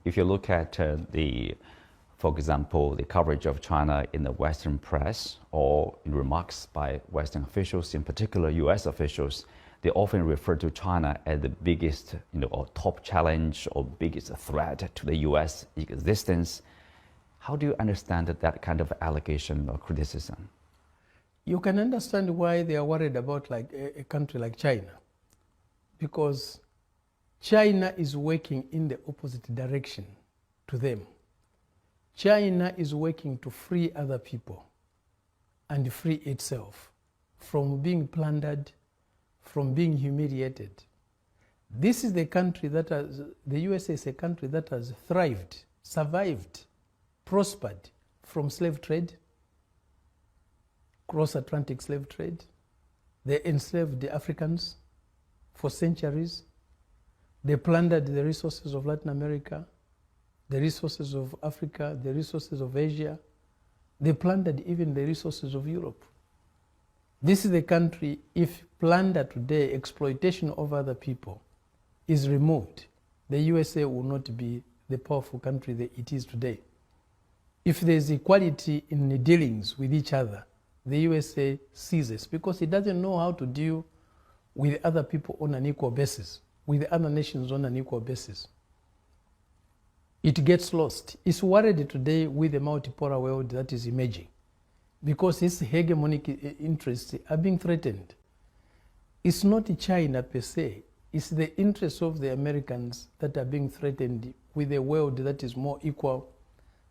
if you look at for example, the coverage of China in the Western press or in remarks by Western officials, in particular U.S. officials, they often refer to China as the biggest, or top challenge or biggest threat to the U.S. existence. How do you understand that kind of allegation or criticism? You can understand why they are worried about like a country like China, because China is working in the opposite direction to them. China is working to free other people and free itself from being plundered, from being humiliated. This is the country that has, the USA is a country that has thrived, survived, prospered from slave trade, cross-Atlantic slave trade. They enslaved the Africans for centuries. They plundered the resources of Latin America, the resources of Africa, the resources of Asia. They plundered even the resources of Europe. This is the country, if plunder today, exploitation of other people is removed, the USA will not be the powerful country that it is today. If there's equality in the dealings with each other, the USA ceases because it doesn't know how to deal with other people on an equal basis, with other nations on an equal basis. It gets lost. It's worried today with the multipolar world that is emerging because its hegemonic interests are being threatened. It's not China per se, it's the interests of the Americans that are being threatened with a world that is more equal,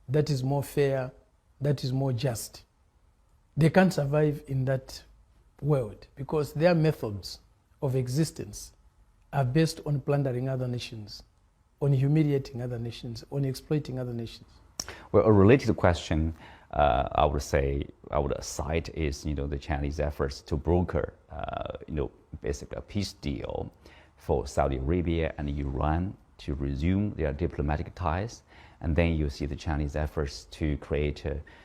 that is more fair, that is more just. They can't survive in that world because their methods of existence are based on plundering other nations, on humiliating other nations, on exploiting other nations. Well, a related question, I would cite is, the Chinese efforts to broker, basically a peace deal for Saudi Arabia and Iran to resume their diplomatic ties. And then you see the Chinese efforts to create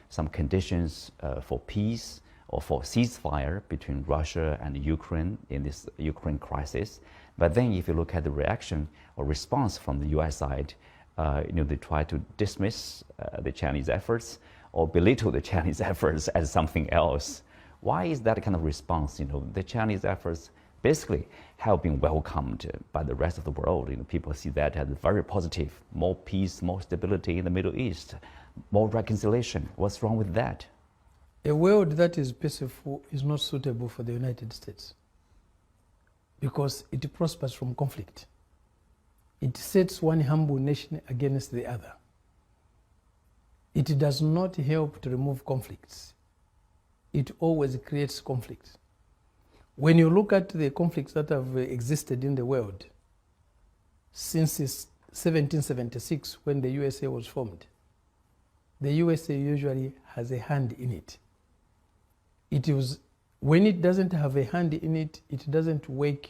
some conditions for peace or for ceasefire between Russia and Ukraine in this Ukraine crisis. But then if you look at the reaction or response from the U.S. side, they try to dismiss the Chinese efforts or belittle the Chinese efforts as something else. Why is that kind of response? The Chinese efforts basically have been welcomed by the rest of the world. People see that as very positive, more peace, more stability in the Middle East, more reconciliation. What's wrong with that? A world that is peaceful is not suitable for the United States because it prospers from conflict. It sets one humble nation against the other. It does not help to remove conflicts. It always creates conflicts. When you look at the conflicts that have existed in the world since 1776, when the USA was formed, the USA usually has a hand in it. When it doesn't have a hand in it, it doesn't work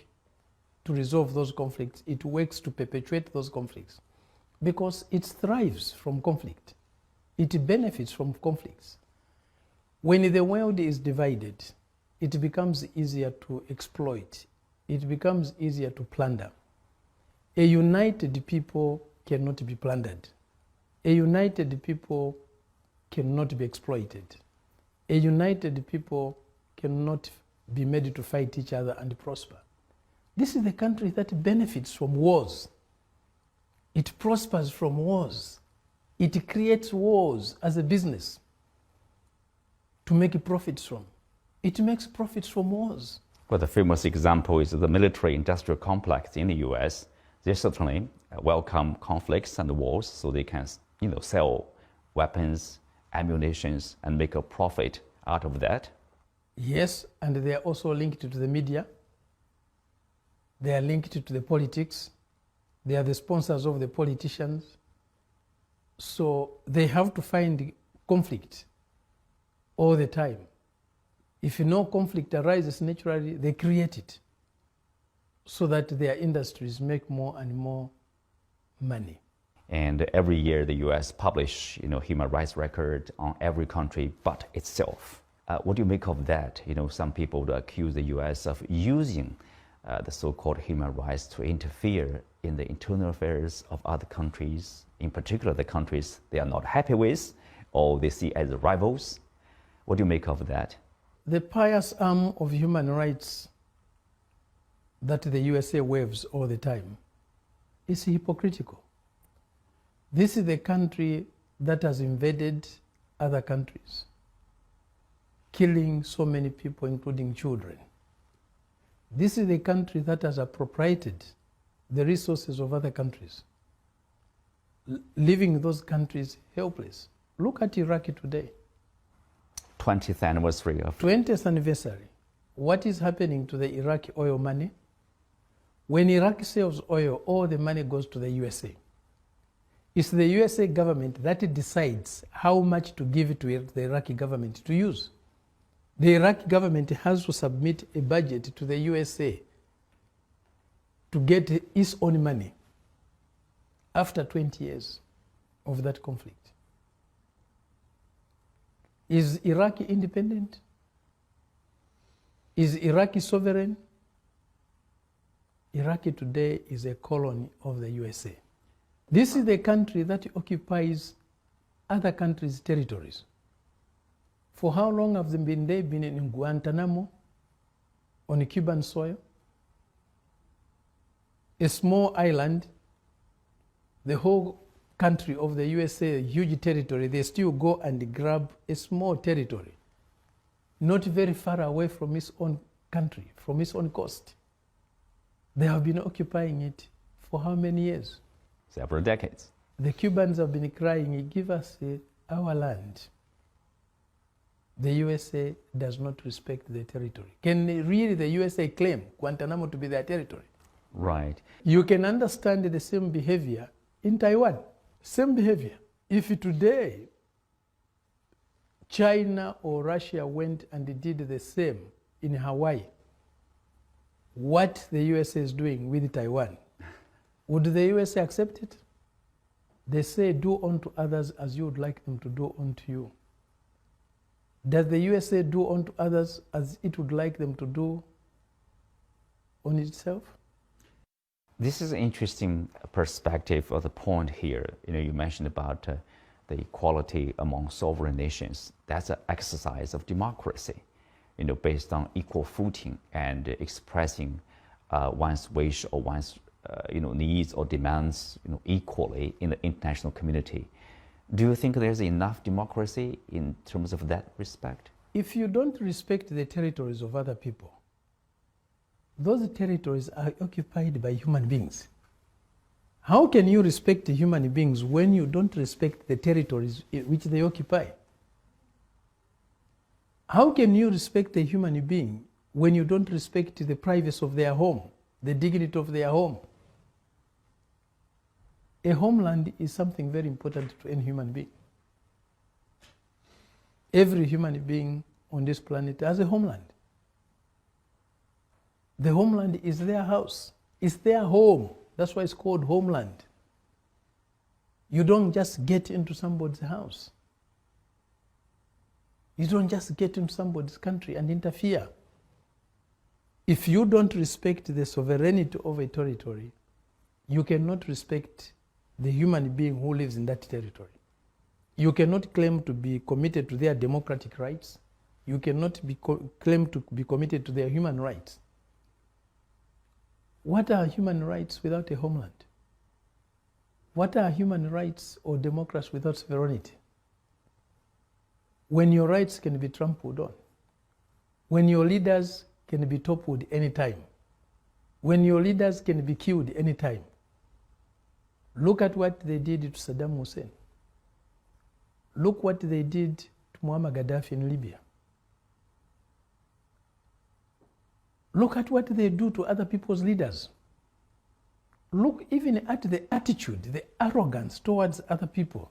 to resolve those conflicts. It works to perpetuate those conflicts because it thrives from conflict. It benefits from conflicts. When the world is divided, it becomes easier to exploit. It becomes easier to plunder. A united people cannot be plundered. A united people cannot be exploited. A united people cannot be made to fight each other and prosper. This is the country that benefits from wars. It prospers from wars. It creates wars as a business to make profits from. It makes profits from wars. Well, the famous example is the military-industrial complex in the U.S. They certainly welcome conflicts and wars so they can, sell weapons, ammunitions, and make a profit out of that. Yes, and they are also linked to the media. They are linked to the politics. They are the sponsors of the politicians. So they have to find conflict all the time. If no conflict arises naturally, they create it so that their industries make more and more money. And every year the U.S. publish, human rights record on every country but itself. What do you make of that? Some people accuse the U.S. of using the so-called human rights to interfere in the internal affairs of other countries, in particular the countries they are not happy with or they see as rivals. What do you make of that? The pious arm of human rights that the USA waves all the time is hypocritical. This is the country that has invaded other countries, killing so many people, including children. This is the country that has appropriated the resources of other countries, leaving those countries helpless. Look at Iraq today. 20th anniversary of 20th anniversary. What is happening to the Iraqi oil money? When Iraq sells oil, all the money goes to the USA. It's the USA government that decides how much to give to the Iraqi government to use. The Iraqi government has to submit a budget to the USA to get its own money after 20 years of that conflict. Is Iraq independent? Is Iraq sovereign? Iraq today is a colony of the USA. This is the country that occupies other countries' territories. For how long have they been there? Been in Guantanamo, on Cuban soil? A small island, the whole country of the USA, a huge territory, they still go and grab a small territory, not very far away from its own country, from its own coast. They have been occupying it for how many years? Several decades. The Cubans have been crying, give us our land. The USA does not respect the territory. Can really the USA claim Guantanamo to be their territory? Right. You can understand the same behavior in Taiwan. Same behavior. If today China or Russia went and did the same in Hawaii, what the USA is doing with Taiwan, would the USA accept it? They say, do unto others as you would like them to do unto you. Does the USA do unto others as it would like them to do on itself? This is an interesting perspective of the point here. You mentioned about the equality among sovereign nations. That's an exercise of democracy, based on equal footing and expressing one's wish or one's needs or demands equally in the international community. Do you think there's enough democracy in terms of that respect? If you don't respect the territories of other people, those territories are occupied by human beings. How can you respect human beings when you don't respect the territories which they occupy? How can you respect a human being when you don't respect the privacy of their home, the dignity of their home? A homeland is something very important to any human being. Every human being on this planet has a homeland. The homeland is their house. It's their home. That's why it's called homeland. You don't just get into somebody's house. You don't just get into somebody's country and interfere. If you don't respect the sovereignty of a territory, you cannot respect the human being who lives in that territory. You cannot claim to be committed to their democratic rights. You cannot claim to be committed to their human rights. What are human rights without a homeland? What are human rights or democracy without sovereignty? When your rights can be trampled on, when your leaders can be toppled anytime, when your leaders can be killed anytime. Look at what they did to Saddam Hussein. Look what they did to Muammar Gaddafi in Libya. Look at what they do to other people's leaders. Look even at the attitude, the arrogance towards other people.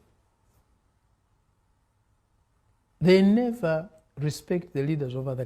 They never respect the leaders of other countries.